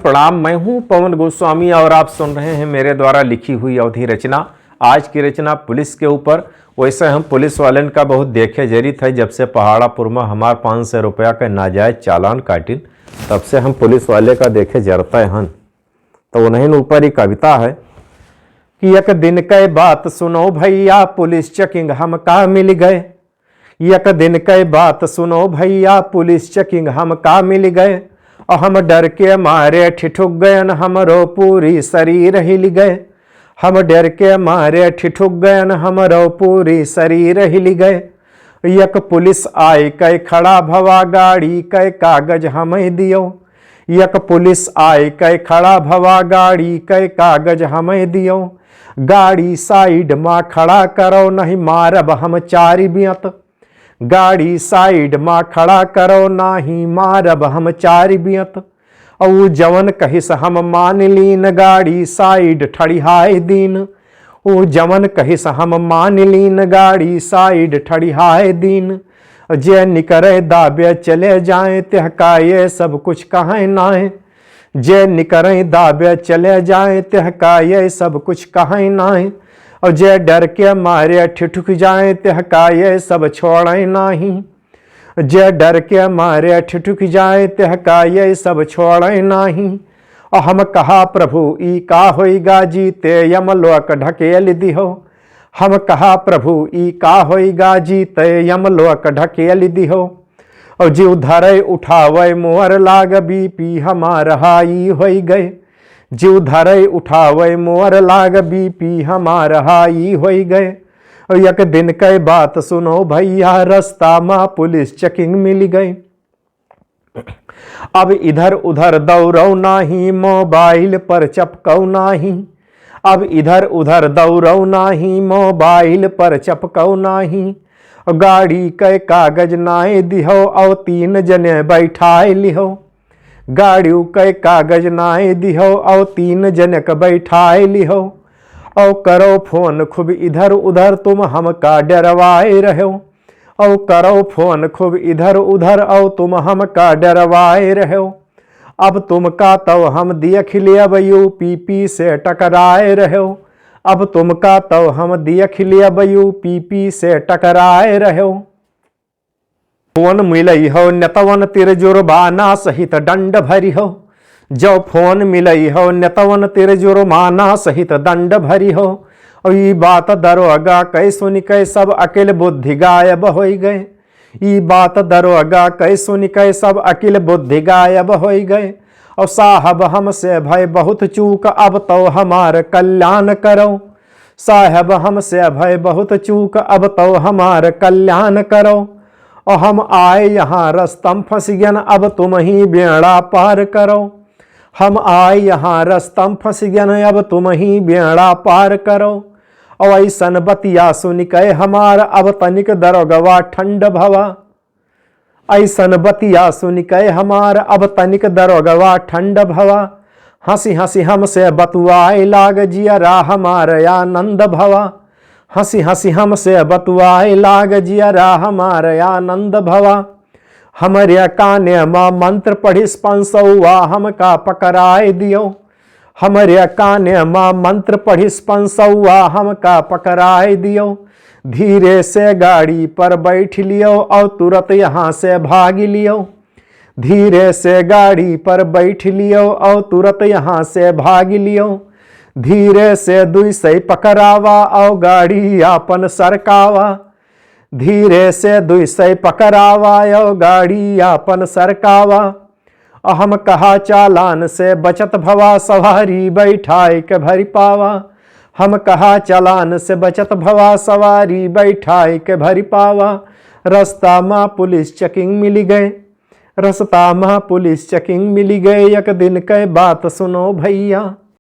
प्रणाम। मैं हूं पवन गोस्वामी और आप सुन रहे हैं मेरे द्वारा लिखी हुई अवधि रचना। आज की रचना पुलिस के ऊपर। वैसे हम पुलिस वालन का बहुत देखे जरित है। जब से पहाड़ापुर में हमार 500 रुपया का नाजायज चालान काटिन, तब से हम पुलिस वाले का देखे जरते हन। तो उन्हीं ऊपर ही कविता है कि एक दिन के बात सुनो भैया, पुलिस चेकिंग हमका मिल गए। एक दिन के बात सुनो भैया, पुलिस चेकिंग हमका मिल गए। और हम डर के मारे ठिठुक गयन, हमरो पूरी शरीर हिल गए। हम डर के मारे ठिठुक गयन, हमरो पूरी शरीर हिल गए। एक पुलिस आई कै खड़ा भवा, गाड़ी कै कागज हमें दियो। एक पुलिस आई कै खड़ा भवा, गाड़ी कै कागज हमें दियो। गाड़ी साइड में खड़ा करो, नहीं मारब हम चारि बियत। गाड़ी साइड में खड़ा करो, नाही मारब हम चारि बियत। औ जवन कहिस हम मान लीन, गाड़ी साइड ठड़िहाए दीन। ओ जवन कहिस हम मान लीन, गाड़ी साइड ठड़िहाए दीन। जे निकरे दाबे चले जाए, तेहका ये सब कुछ कहें नाए। जे निकरे दाबे चले जाए, तेहका ये सब कुछ कहें नाए। और जे डर के मारे ठिठुक जाए, तेहका ये सब छोड़े नाही। जे डर के मारे ठिठुक जाए, तेहका ये सब छोड़े नाही। और हम कहा प्रभु ई का होइगा, जीते यमलोक ढकेल दिहो। हम कहा प्रभु ई का होइगा, जीते यमलोक ढकेल दिहो। और जीव धरे उठावे मोर लाग, बीपी हमार हाई होई गए। जीव धरे उठावे मोर लाग, बीपी हमार हाई होई गए। और एक दिन के बात सुनो भैया, रास्ता में पुलिस चेकिंग मिल गई। अब इधर उधर दौड़ो नाही, मोबाइल पर चपकौ नाही। अब इधर उधर दौड़ो नाही, मोबाइल पर चपकौ नाही। गाड़ी के कागज नाए दिहो, और 3 जने बैठाए लिहो। गाड़ी के कागज नाए दिहो, और 3 जनक बैठाए लिहो। और करो फोन खूब इधर उधर, तुम हमका डरवाए रहो। और करो फोन खूब इधर उधर, और तुम हमका डरवाए रहो। अब तुमका तो हम देख लियब, यूपीपी से टकराए रहो। अब तुमका तो हम देख लियब, यूपीपी से टकराए रहो। फोन मिलई हो नेतवन तिर जुर्माना सहित दंड भरी हो। जो फोन मिलई हो नेतवन तिर जुर्माना सहित दंड भरी हो। और ई बात दरोगा कै सुन कै सब अकिल बुद्धि गायब हो गए। ई बात दरोगा कै सुन कै सब अकिल बुद्धि गायब हो गए। और साहब हमसे भय बहुत चूक, अब तो हमार कल्याण करो। साहब हमसे भय बहुत चूक, अब तो हमार कल्याण करो। और हम आए यहाँ रस्तम फंस गयन, अब तुम ही बेड़ा पार करो। हम आए यहाँ रस्तम फंस गयन, अब तुम ही बेड़ा पार करो। और ऐसन बतिया सुन के हमार, अब तनिक दरोगवा ठंड भवा। ऐसन बतिया सुन के हमार, अब तनिक दरोगवा ठंड भवा। हंसी हंसी हमसे बतुआए लाग, जियरा हमार आनंद भवा। हंसी हंसी हमसे बतुआए लाग, जियरा हमार आनंद भवा। हमरे काने माँ मंत्र पढ़िस 500 हमका पकड़ाए दियो। हमरे काने माँ मंत्र पढ़िस 500 हमका पकड़ाए दियो। धीरे से गाड़ी पर बैठ लियो, और तुरंत यहाँ से भाग लियो। धीरे से गाड़ी पर बैठ लियो, और तुरंत यहाँ से भाग लियो। धीरे से 200 पकड़ावा, और गाड़ी आपन सरकावा। धीरे से 200 पकड़ावा, और गाड़ी आपन सरकावा। हम कहा चालान से बचत भवा, सवारी बैठाए के भरी पावा। हम कहा चालान से बचत भवा, सवारी बैठाए के भरी पावा। रास्ता में पुलिस चेकिंग मिल गए। रास्ता में पुलिस चेकिंग मिल गए। एक दिन के बात सुनो भैया।